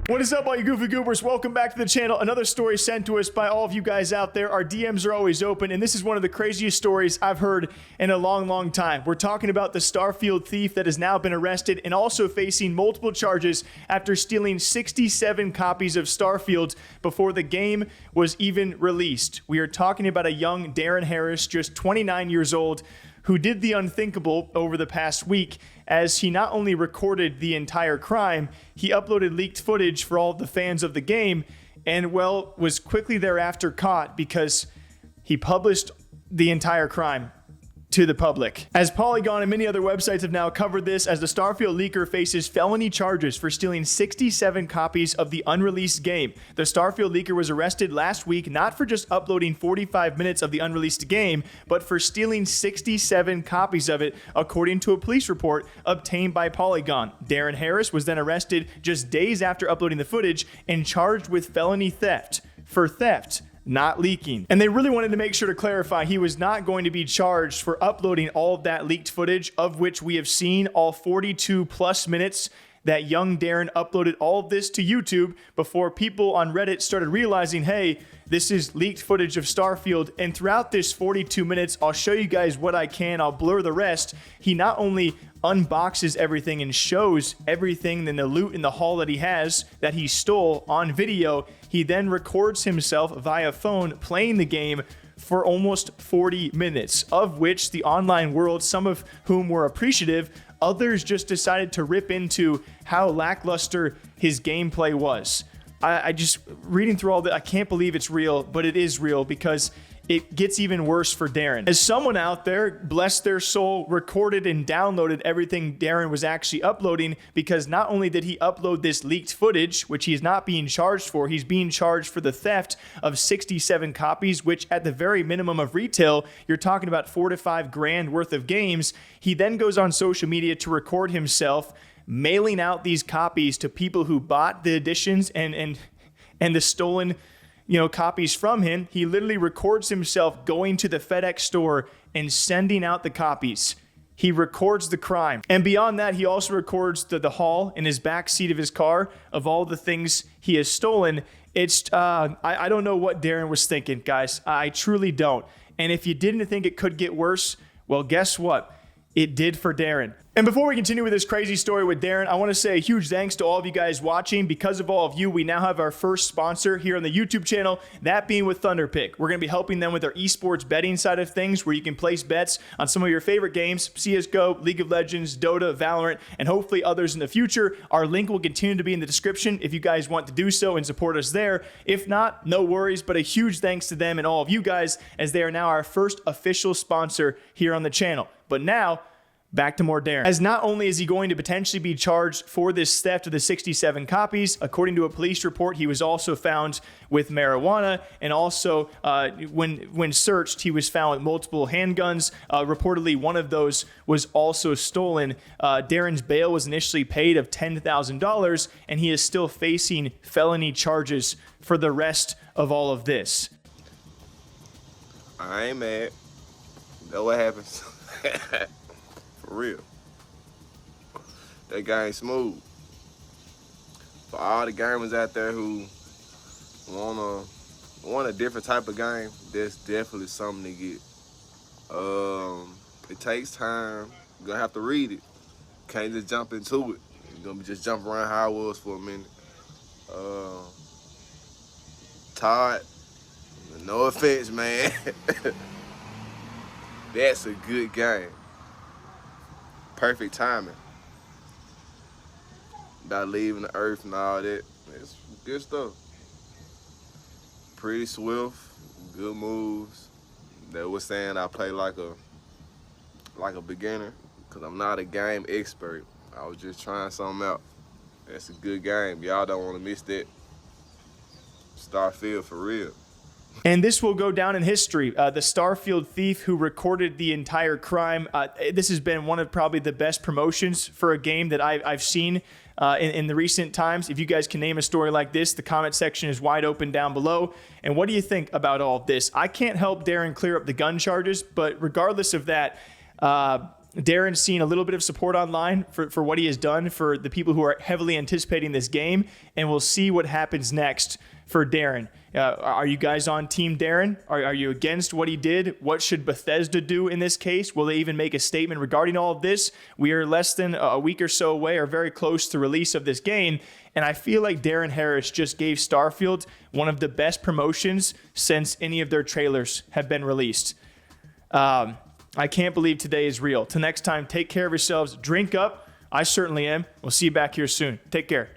What is up, all you goofy goobers? Welcome back to the channel. Another story sent to us by all of you guys out there. Our DMs are always open, and this is one of the craziest stories I've heard in a long time. We're talking about the Starfield thief that has now been arrested and also facing multiple charges after stealing 67 copies of Starfield before the game was even released. We are talking about a young Darin Harris, just 29 years old, who did the unthinkable over the past week as he not only recorded the entire crime, he uploaded leaked footage for all of the fans of the game and, well, was quickly thereafter caught because he published the entire crime to the public. As Polygon and many other websites have now covered this, as the Starfield leaker faces felony charges for stealing 67 copies of the unreleased game. The Starfield leaker was arrested last week not for just uploading 45 minutes of the unreleased game, but for stealing 67 copies of it, according to a police report obtained by Polygon. Darin Harris was then arrested just days after uploading the footage and charged with felony theft. For theft, not leaking. And they really wanted to make sure to clarify he was not going to be charged for uploading all of that leaked footage, of which we have seen all 42 plus minutes that young Darin uploaded all of this to YouTube before people on Reddit started realizing, hey, this is leaked footage of Starfield. And throughout this 42 minutes, I'll show you guys what I can. I'll blur the rest. He not only unboxes everything and shows everything in the loot in the haul that he has that he stole on video, he then records himself via phone playing the game for almost 40 minutes, of which the online world, some of whom were appreciative, others just decided to rip into how lackluster his gameplay was. I just, reading through all that, I can't believe it's real, but it is real because it gets even worse for Darin. As someone out there, bless their soul, recorded and downloaded everything Darin was actually uploading, because not only did he upload this leaked footage, which he's not being charged for, he's being charged for the theft of 67 copies, which at the very minimum of retail, you're talking about $4 to $5 grand worth of games. He then goes on social media to record himself mailing out these copies to people who bought the editions and the stolen copies from him. He literally records himself going to the FedEx store and sending out the copies. He records the crime. And beyond that, he also records the haul in his back seat of his car of all the things he has stolen. It's, I don't know what Darin was thinking, guys. I truly don't. And if you didn't think it could get worse, well, guess what? It did for Darin. And before we continue with this crazy story with Darin, I want to say a huge thanks to all of you guys watching. Because of all of you, we now have our first sponsor here on the YouTube channel, that being with Thunderpick. We're going to be helping them with their esports betting side of things, where you can place bets on some of your favorite games, CSGO, League of Legends, Dota, Valorant, and hopefully others in the future. Our link will continue to be in the description if you guys want to do so and support us there. If not, no worries, but a huge thanks to them and all of you guys, as they are now our first official sponsor here on the channel. But now, back to more Darin. As not only is he going to potentially be charged for this theft of the 67 copies, according to a police report, he was also found with marijuana, and also when searched, he was found with multiple handguns. Reportedly, one of those was also stolen. Darin's bail was initially paid of $10,000, and he is still facing felony charges for the rest of all of this. I ain't mad. Know what happens. For real. That game smooth. For all the gamers out there who want a different type of game, that's definitely something to get. It takes time. You're gonna have to read it. Can't just jump into it. You're gonna just jump around how I was for a minute. Todd, no offense, man. That's a good game. Perfect timing. About leaving the earth and all that. It's good stuff. Pretty swift, good moves. They were saying I play like a beginner, because I'm not a game expert. I was just trying something out. That's a good game. Y'all don't want to miss that. Starfield for real. And this will go down in history. The Starfield thief who recorded the entire crime. This has been one of probably the best promotions for a game that I've seen in the recent times. If you guys can name a story like this, the comment section is wide open down below. And what do you think about all of this? I can't help Darin clear up the gun charges, but regardless of that, Darin's seen a little bit of support online for what he has done for the people who are heavily anticipating this game, and we'll see what happens next for Darin. Are you guys on Team Darin? Are you against what he did? What should Bethesda do in this case? Will they even make a statement regarding all of this? We are less than a week or so away, or very close to release of this game, and I feel like Darin Harris just gave Starfield one of the best promotions since any of their trailers have been released. I can't believe today is real. Till next time, take care of yourselves. Drink up. I certainly am. We'll see you back here soon. Take care.